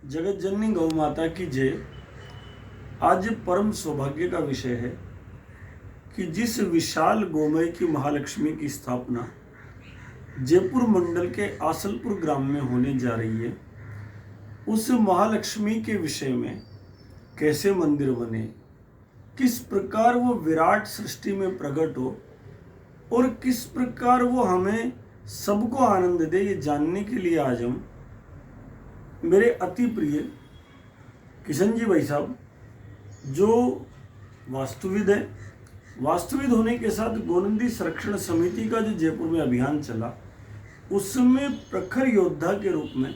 जगत जननी गौ माता की जय। आज परम सौभाग्य का विषय है कि जिस विशाल गोमय की महालक्ष्मी की स्थापना जयपुर मंडल के आसलपुर ग्राम में होने जा रही है, उस महालक्ष्मी के विषय में कैसे मंदिर बने, किस प्रकार वो विराट सृष्टि में प्रकट हो और किस प्रकार वो हमें सबको आनंद दे, ये जानने के लिए आज हम मेरे अति प्रिय किशन जी भाई साहब, जो वास्तुविद है, वास्तुविद होने के साथ गोनंदी संरक्षण समिति का जो जयपुर में अभियान चला, उसमें प्रखर योद्धा के रूप में,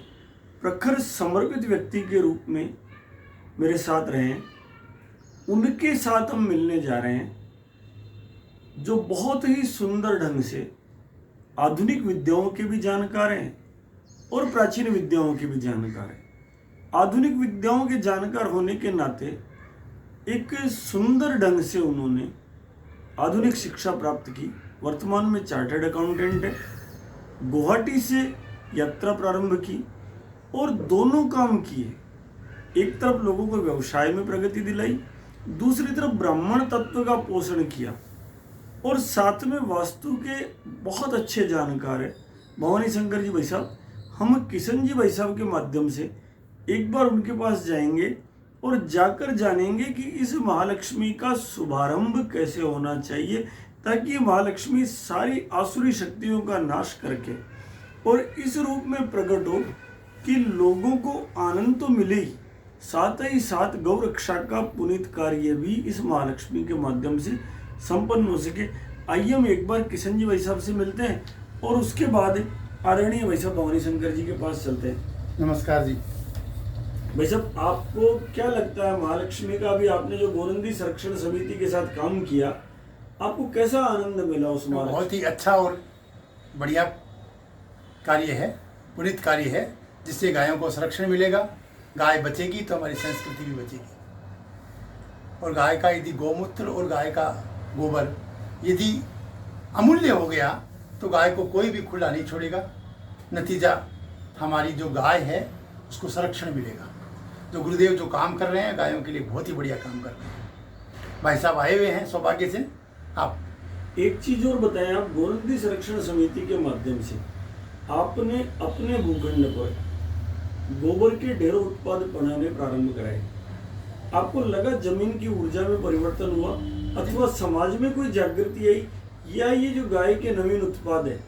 प्रखर समर्पित व्यक्ति के रूप में मेरे साथ रहे हैं। उनके साथ हम मिलने जा रहे हैं, जो बहुत ही सुंदर ढंग से आधुनिक विद्याओं के भी जानकार हैं और प्राचीन विद्याओं के भी जानकार हैं। आधुनिक विद्याओं के जानकार होने के नाते एक सुंदर ढंग से उन्होंने आधुनिक शिक्षा प्राप्त की। वर्तमान में चार्टर्ड अकाउंटेंट है। गुवाहाटी से यात्रा प्रारंभ की और दोनों काम किए। एक तरफ लोगों को व्यवसाय में प्रगति दिलाई, दूसरी तरफ ब्राह्मण तत्व का पोषण किया और साथ में वास्तु के बहुत अच्छे जानकार है भवानी शंकर जी भाई साहब। हम किशन जी भाई साहब के माध्यम से एक बार उनके पास जाएंगे और जाकर जानेंगे कि इस महालक्ष्मी का शुभारंभ कैसे होना चाहिए, ताकि ये महालक्ष्मी सारी आसुरी शक्तियों का नाश करके और इस रूप में प्रकट हो कि लोगों को आनंद तो मिले ही, साथ ही साथ गौ रक्षा का पुनीत कार्य भी इस महालक्ष्मी के माध्यम से संपन्न हो सके। आइए हम एक बार किशन जी भाई साहब से मिलते हैं और उसके बाद आदरणीय भाई साहब भवानी शंकर जी के पास चलते हैं। नमस्कार जी। भाई साहब, आपको क्या लगता है महालक्ष्मी का, अभी आपने जो गोनंदी संरक्षण समिति के साथ काम किया, आपको कैसा आनंद मिला उस महालक्ष्मी? बहुत ही अच्छा और बढ़िया कार्य है, पुनीत कार्य है, जिससे गायों को संरक्षण मिलेगा। गाय बचेगी तो हमारी संस्कृति भी बचेगी। और गाय का यदि गौमूत्र और गाय का गोबर यदि अमूल्य हो गया तो गाय को कोई भी खुला नहीं छोड़ेगा। नतीजा हमारी जो गाय है उसको संरक्षण मिलेगा। जो गुरुदेव जो काम कर रहे हैं गायों के लिए बहुत ही बढ़िया काम कर रहे हैं। भाई साहब आए हुए हैं सौभाग्य से। आप एक चीज और बताएं, आप गोनंदी संरक्षण समिति के माध्यम से आपने अपने भूखंड पर गोबर के ढेरों उत्पाद बनाने प्रारंभ कराए। आपको लगा जमीन की ऊर्जा में परिवर्तन हुआ अथवा समाज में कोई जागृति आई, या ये जो गाय के नवीन उत्पाद है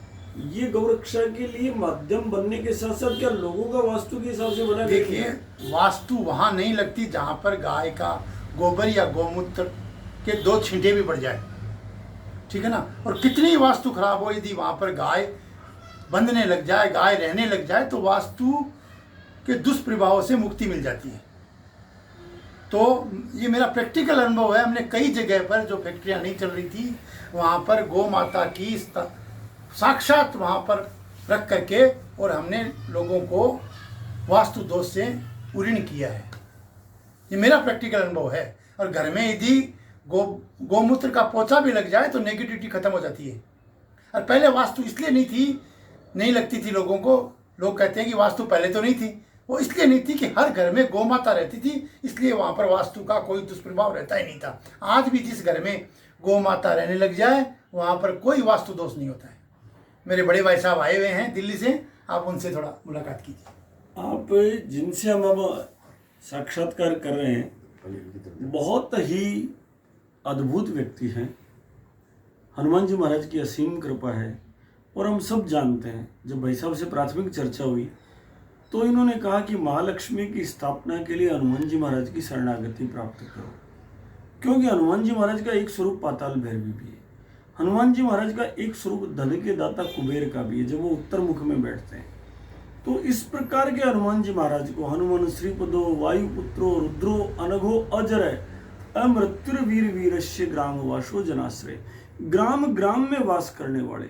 ये गौरक्षा के लिए माध्यम बनने के साथ साथ क्या लोगों का वास्तु के हिसाब से बना? देखिए, वास्तु वहाँ नहीं लगती जहाँ पर गाय का गोबर या गौमूत्र के 2 छींटे भी पड़ जाए, ठीक है ना। और कितनी वास्तु खराब हो, यदि वहाँ पर गाय बंधने लग जाए, गाय रहने लग जाए, तो वास्तु के दुष्प्रभावों से मुक्ति मिल जाती है। तो ये मेरा प्रैक्टिकल अनुभव है। हमने कई जगह पर जो फैक्ट्रियाँ नहीं चल रही थी वहाँ पर गौ माता की साक्षात वहाँ पर रख करके और हमने लोगों को वास्तु दोष से पूर्ण किया है। ये मेरा प्रैक्टिकल अनुभव है। और घर में यदि गौमूत्र का पोछा भी लग जाए तो नेगेटिविटी खत्म हो जाती है। और पहले वास्तु इसलिए नहीं लगती थी लोगों को। लोग कहते हैं कि वास्तु पहले तो नहीं थी, वो इसलिए नहीं थी कि हर घर में गौ माता रहती थी, इसलिए वहाँ पर वास्तु का कोई दुष्प्रभाव रहता ही नहीं था। आज भी जिस घर में गौ माता रहने लग जाए वहाँ पर कोई वास्तु दोष नहीं होता है। मेरे बड़े भाई साहब आए हुए हैं दिल्ली से, आप उनसे थोड़ा मुलाकात कीजिए। आप जिनसे हम अब साक्षात्कार कर रहे हैं बहुत ही अद्भुत व्यक्ति हैं। हनुमान जी महाराज की असीम कृपा है और हम सब जानते हैं। जब भाई साहब से प्राथमिक चर्चा हुई तो इन्होंने कहा कि महालक्ष्मी की स्थापना के लिए हनुमान जी महाराज की शरणागति प्राप्त करो, क्योंकि हनुमान जी महाराज का एक स्वरूप पाताल भैरवी भी है। हनुमान जी महाराज का एक स्वरूप धन के दाता कुबेर का भी है, जब वो उत्तर मुख में बैठते हैं। तो इस प्रकार के हनुमान जी महाराज को हनुमान श्रीपदो वायुपुत्रो रुद्रो अनघो अजर अमृत्युर्वीर वीरस्य ग्राम वासो जनाश्रय। ग्राम ग्राम में वास करने वाले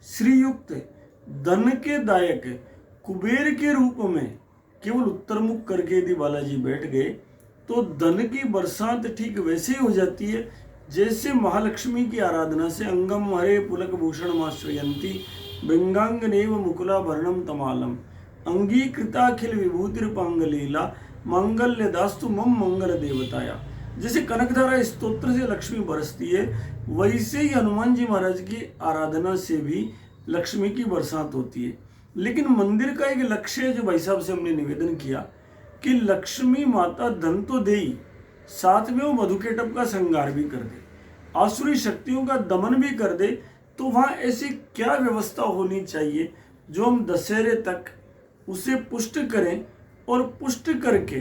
श्रीयुक्त धन के दायक कुबेर के रूप में केवल उत्तर मुख करके यदि बालाजी बैठ गए तो धन की बरसात ठीक वैसे ही हो जाती है जैसे महालक्ष्मी की आराधना से अंगम हरे पुलक भूषण माश्रयंती भृंगांगनेव मुकुलाभरणम तमालम। अंगीकृताखिल विभूतिर्पांग लीला मांगल्य दास्तु मम मंगल देवताया। जैसे कनकधारा स्तोत्र से लक्ष्मी बरसती है, वैसे ही हनुमान जी महाराज की आराधना से भी लक्ष्मी की बरसात होती है। लेकिन मंदिर का एक लक्ष्य है, जो भाई साहब से हमने निवेदन किया कि लक्ष्मी माता धन तो दे ही, साथ में वो मधुकेटभ का श्रृंगार भी कर दे, आसुरी शक्तियों का दमन भी कर दे। तो वहाँ ऐसी क्या व्यवस्था होनी चाहिए जो हम दशहरे तक उसे पुष्ट करें, और पुष्ट करके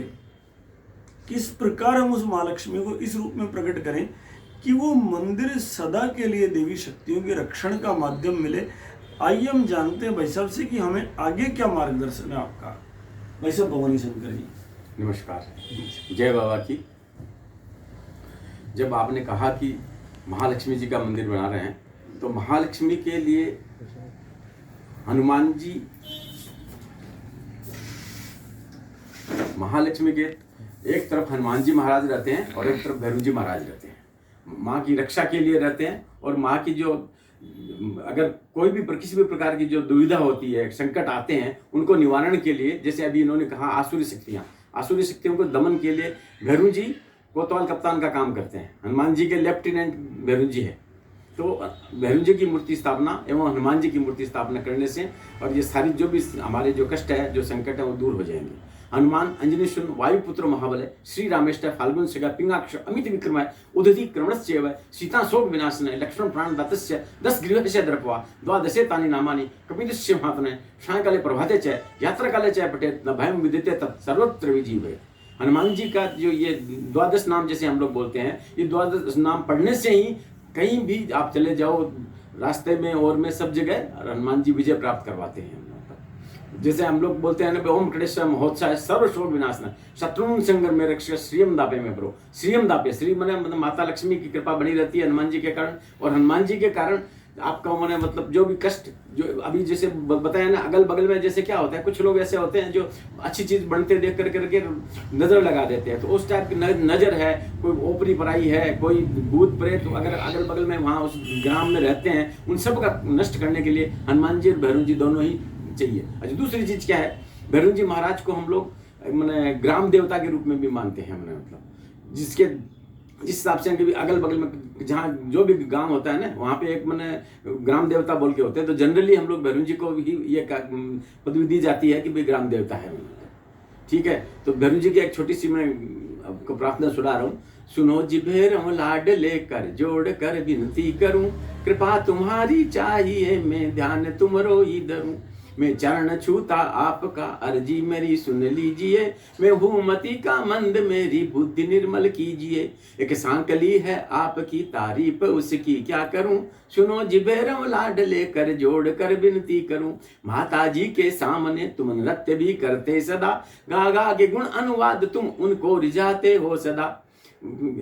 किस प्रकार हम उस महालक्ष्मी को इस रूप में प्रकट करें कि वो मंदिर सदा के लिए देवी शक्तियों के रक्षण का माध्यम मिले। आइए हम जानते हैं भाई साहब से कि हमें आगे क्या मार्गदर्शन है आपका। भाई साहब भवानी शंकर जी, नमस्कार, जय बाबा की। जब आपने कहा कि महालक्ष्मी जी का मंदिर बना रहे हैं, तो महालक्ष्मी के लिए हनुमान जी, महालक्ष्मी के एक तरफ हनुमान जी महाराज रहते हैं और एक तरफ भैरव जी महाराज रहते हैं। माँ की रक्षा के लिए रहते हैं, और माँ की जो अगर कोई भी किसी भी प्रकार की जो दुविधा होती है, संकट आते हैं, उनको निवारण के लिए, जैसे अभी इन्होंने कहा आसुरी शक्तियों को दमन के लिए भैरव जी कोतवाल कप्तान का काम करते हैं। हनुमान जी के लेफ्टिनेंट भैरव जी है। तो भैरव जी की मूर्ति स्थापना एवं हनुमान जी की मूर्ति स्थापना करने से और ये सारी जो भी हमारे जो कष्ट है, जो संकट है, वो दूर हो जाएंगे। हनुमान अंजनी सुन वायुपुत्र महाबल श्री रामेष्ट फाल्गुन शिगा पिंगाक्ष अमित विक्रम उदधि क्रमणस्यैव सीता शोक विनाशन लक्ष्मण प्राण दातस्य 10 गृहस्य द्रपवा द्वादशे तानि नामानि कपिलस्य महात्मने सायंकाले प्रभाते च यात्राकाले च पठेत न भयं विदिते तत् सर्वत्र विजीवे। हनुमान जी का जो ये 12 नाम जैसे हम लोग बोलते हैं, ये 12 नाम पढ़ने से ही कहीं भी आप चले जाओ, रास्ते में और में सब जगह हनुमान जी विजय प्राप्त करवाते हैं। जैसे हम लोग बोलते हैं ना, ओम कटेश्वर महोत्सव सर्व शोक विनाशन शत्रुन संगर में रक्ष श्रीयम दापे में प्रो। श्रीयम दापे, श्री मने मतलब माता लक्ष्मी की कृपा बनी रहती है हनुमान जी के कारण, और हनुमान जी के कारण आपका मने मतलब जो भी कष्ट, जो अभी जैसे बताया ना, अगल बगल में जैसे क्या होता है, कुछ लोग ऐसे होते हैं जो अच्छी चीज बनते देख करके नजर लगा देते हैं। तो उस टाइप की नजर है, कोई ओपरी पराई है, कोई भूत प्रेत अगर अगल बगल में वहाँ उस ग्राम में रहते हैं, उन सब का नष्ट करने के लिए हनुमान जी और भैरव जी दोनों ही चाहिए। अच्छा, दूसरी चीज क्या है, भैरव जी महाराज को हम लोग मैंने ग्राम देवता के रूप में भी मानते हैं। मैंने मतलब जिस हिसाब से कि अगल बगल में जहाँ जो भी गांव होता है ना, वहाँ पे एक मैंने ग्राम देवता बोल के होते हैं। तो जनरली हम लोग भैरव जी को भी ये पदवी दी जाती है कि भाई ग्राम देवता है। ठीक है, तो भैरव जी की एक छोटी सी मैं आपको प्रार्थना सुना रहा हूँ। सुनो जी भैरव लाड लेकर जोड़ कर विनती करूं, कृपा तुम्हारी चाहिए, मैं ध्यान तुमरो ही धरूं। मैं चरण छूता आपका, अर्जी मेरी सुन लीजिए, मैं भूमति का मंद मेरी बुद्धि निर्मल कीजिए। एक सांकली है आपकी तारीफ, उसकी क्या करूं, सुनो जी भैरव लाड लेकर जोड़ कर विनती करूं। माता जी के सामने तुम नृत्य भी करते सदा, गा गा के गुण अनुवाद तुम उनको रिझाते हो सदा।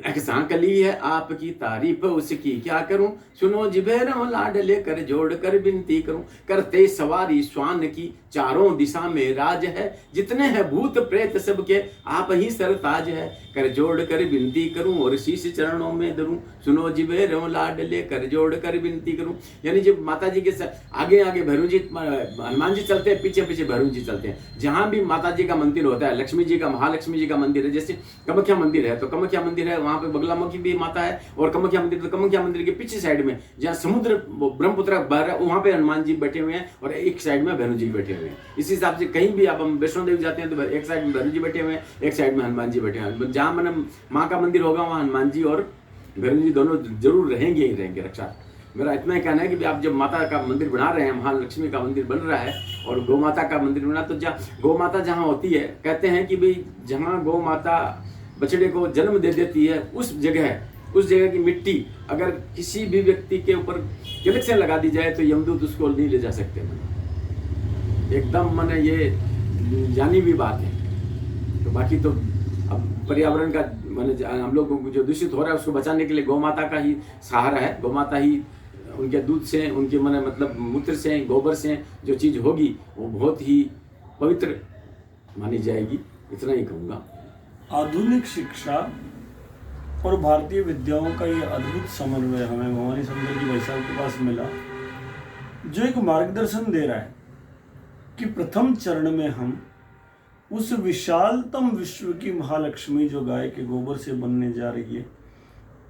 एक सांकली है आपकी तारीफ, उसकी क्या करूं, सुनो जी भैरव लाड लेकर जोड़ कर विनती करूं। करते सवारी श्वान की, चारों दिशा में राज है, जितने हैं भूत प्रेत सबके आप ही सरताज है। कर जोड़ कर विनती करूं और शीश चरणों में धरूं, सुनो जी भैरव लाड लेकर जोड़ कर विनती करूं। यानी जब माता जी के आगे आगे भैरव जी, हनुमान जी चलते हैं, पीछे पीछे भैरव जी चलते हैं। जहां भी माता जी का मंदिर होता है, लक्ष्मी जी का, महालक्ष्मी जी का मंदिर है, जैसे कामाख्या मंदिर है तो कामाख्या मंदिर है, वहां पे बगलामुखी भी माता है, और कामाख्या मंदिर, तो कामाख्या मंदिर के पीछे साइड में जहाँ समुद्र ब्रह्मपुत्र बह रहा है, वहां पे हनुमान जी बैठे हुए हैं और एक साइड में भैरव जी बैठे हुए हैं। इस हिसाब से कहीं भी आप हम वैष्णो देवी जाते हैं तो एक साइड में भैरव जी बैठे हुए हैं, एक साइड में हनुमान जी बैठे हैं। जहाँ मैंने माँ का मंदिर होगा वहाँ हनुमान जी और भैरव जी दोनों जरूर रहेंगे ही रहेंगे रक्षा। मेरा इतना ही कहना है कि आप जब माता का मंदिर बना रहे हैं, महालक्ष्मी का मंदिर बन रहा है और गौ माता का मंदिर बना, तो जहाँ गौ माता जहाँ होती है, कहते हैं कि भाई जहाँ गौ माता बछड़े को जन्म दे देती है, उस जगह की मिट्टी अगर किसी भी व्यक्ति के ऊपर कलेक्शन लगा दी जाए तो यमदूत उसको नहीं ले जा सकते। एकदम मैंने ये जानी हुई बात है। तो बाकी तो अब पर्यावरण का मैंने हम लोग को जो दूषित हो रहा है उसको बचाने के लिए गौ माता का ही सहारा है। गौ माता ही, उनके दूध से, उनके मैंने मतलब मूत्र से, गोबर से जो चीज़ होगी वो बहुत ही पवित्र मानी जाएगी। इतना ही कहूँगा। आधुनिक शिक्षा और भारतीय विद्याओं का ये अद्भुत समन्वय हमें भवानी शंकर जी भाई साहब के पास मिला, जो एक मार्गदर्शन दे रहा है कि प्रथम चरण में हम उस विशालतम विश्व की महालक्ष्मी जो गाय के गोबर से बनने जा रही है,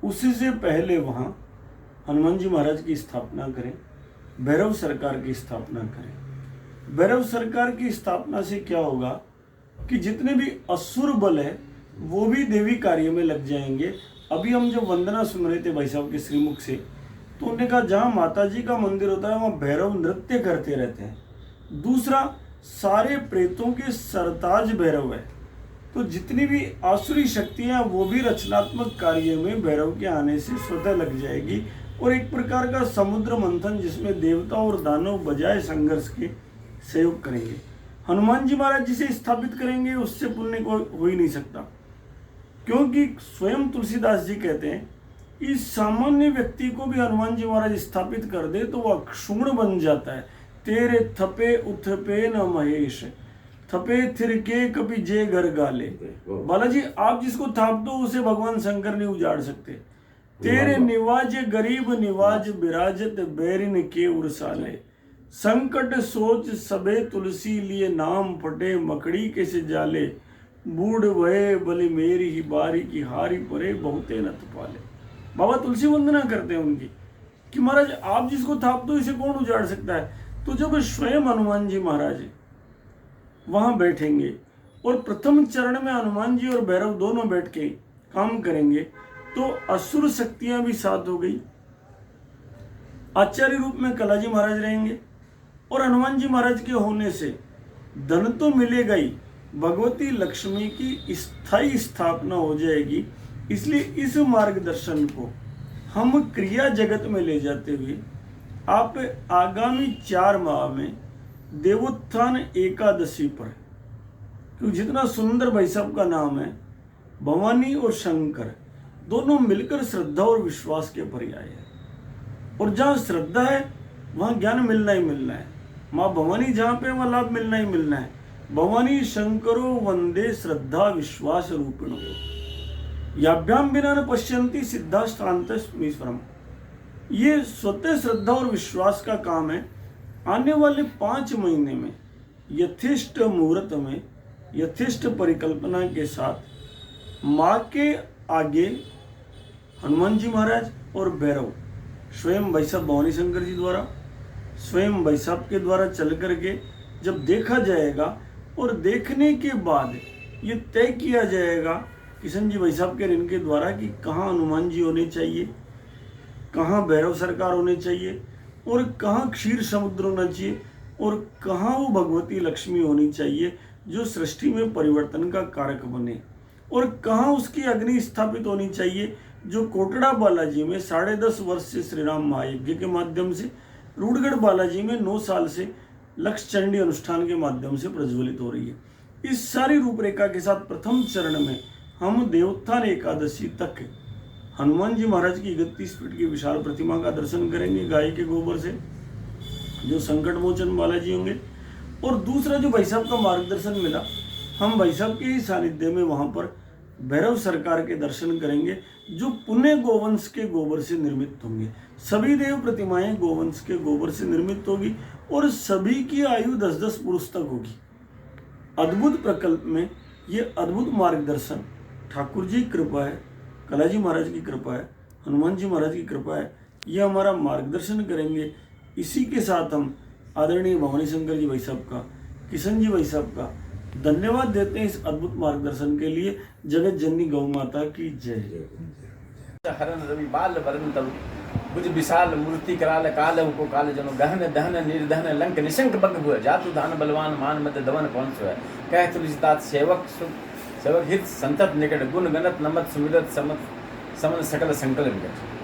उसी से पहले वहाँ हनुमान जी महाराज की स्थापना करें, भैरव सरकार की स्थापना करें। भैरव सरकार की स्थापना से क्या होगा कि जितने भी असुर बल है वो भी देवी कार्य में लग जाएंगे। अभी हम जब वंदना सुन रहे थे भाई साहब के श्रीमुख से, तो उन्होंने कहा जहाँ माता जी का मंदिर होता है वहाँ भैरव नृत्य करते रहते हैं। दूसरा, सारे प्रेतों के सरताज भैरव है, तो जितनी भी आसुरी शक्तियाँ वो भी रचनात्मक कार्य में भैरव के आने से स्वतः लग जाएगी। और एक प्रकार का समुद्र मंथन जिसमें देवता और दानव बजाय संघर्ष के सहयोग करेंगे। हनुमान जी महाराज जिसे स्थापित करेंगे उससे पुण्य को हो ही नहीं सकता, क्योंकि स्वयं तुलसीदास जी कहते हैं इस सामान्य व्यक्ति को भी हनुमान जी महाराज स्थापित कर दे तो वह क्षुण्ण बन जाता है। तेरे थपे उथपे न महेश, थपे थिरके कभी जे घर गाले। बालाजी आप जिसको थाप दो उसे भगवान शंकर नहीं उजाड़ सकते। तेरे निवाज गरीब निवाज विराजत बैरिन के उरसाले, संकट सोच सबे तुलसी लिए नाम फटे मकड़ी के से जाले, बूढ़ भये बलि मेरी ही बारी की हारी परे बहुते नत पाले। बाबा तुलसी वंदना करते हैं उनकी कि महाराज आप जिसको थाप दो इसे कौन उजाड़ सकता है। तो जब स्वयं हनुमान जी महाराज वहां बैठेंगे और प्रथम चरण में हनुमान जी और भैरव दोनों बैठ के काम करेंगे तो असुर शक्तियां भी साथ हो गई। आचार्य रूप में कलाजी महाराज रहेंगे और हनुमान जी महाराज के होने से धन तो मिलेगा ही, भगवती लक्ष्मी की स्थायी स्थापना हो जाएगी। इसलिए इस मार्गदर्शन को हम क्रिया जगत में ले जाते हुए आप आगामी 4 माह में देवोत्थान एकादशी पर, क्योंकि जितना सुंदर भाई साहब का नाम है, भवानी और शंकर दोनों मिलकर श्रद्धा और विश्वास के पर्याय है। और जहाँ श्रद्धा है वहाँ ज्ञान मिलना ही मिलना है। माँ भवानी जहाँ पे वहाँ लाभ मिलना ही मिलना है। भवानी शंकरो वंदे श्रद्धा विश्वास रूपिणो, याभ्याम बिना न पश्यन्ति सिद्धाष्टान्तमीश्वरम। ये स्वतः श्रद्धा और विश्वास का काम है। आने वाले 5 महीने में यथेष्ट मुहूर्त में यथेष्ट परिकल्पना के साथ माँ के आगे हनुमान जी महाराज और भैरव स्वयं भाई साहब भवानी शंकर जी द्वारा, स्वयं भाई साहब के द्वारा चल करके जब देखा जाएगा और देखने के बाद ये तय किया जाएगा किशन जी भाई साहब के इनके द्वारा कि कहाँ हनुमान जी होने चाहिए, कहाँ भैरव सरकार होने चाहिए और कहाँ क्षीर समुद्र होना चाहिए और कहाँ वो भगवती लक्ष्मी होनी चाहिए जो सृष्टि में परिवर्तन का कारक बने, और कहाँ उसकी अग्नि स्थापित होनी चाहिए जो कोटड़ा बालाजी में 10.5 वर्ष से श्री राम महायज्ञ के माध्यम से, रूडगढ़ बालाजी में 9 साल से लक्ष्य चंडी अनुष्ठान के माध्यम से प्रज्वलित हो रही है। इस सारी रूपरेखा के साथ प्रथम चरण में हम देवोत्थान एकादशी तक हनुमान जी महाराज की 31 फीट की विशाल प्रतिमा का दर्शन करेंगे गाय के गोबर से, जो संकट मोचन बालाजी होंगे। और दूसरा जो भाई साहब का मार्गदर्शन मिला, हम भाई साहब के ही सानिध्य में वहाँ पर भैरव सरकार के दर्शन करेंगे जो पुण्य गोवंश के गोबर से निर्मित होंगे। सभी देव प्रतिमाएं गोवंश के गोबर से निर्मित होगी और सभी की आयु 10-10 पुरुष तक होगी। अद्भुत प्रकल्प में ये अद्भुत मार्गदर्शन ठाकुर जी की कृपा है, कलाजी महाराज की कृपा है, हनुमान जी महाराज की कृपा है, ये हमारा मार्गदर्शन करेंगे। इसी के साथ हम आदरणीय भवानी शंकर जी भाई साहब का, किशन जी भाई साहब का धन्यवाद देते हैं इस अद्भुत मार्गदर्शन के लिए। जगत जननी गौ माता की जय। हरन रवि बाल वरन तब भुज विशाल मूर्ति कराल काल को काल जनो गहन दहन निर्दहन लंक निशंक बग हुए जातु धान बलवान मान मत दवन कौन सो है कह तुलसीदास सेवक हित संतत निकट गुण गणत नमत सुमिरत समत समन सकल संकल विकट।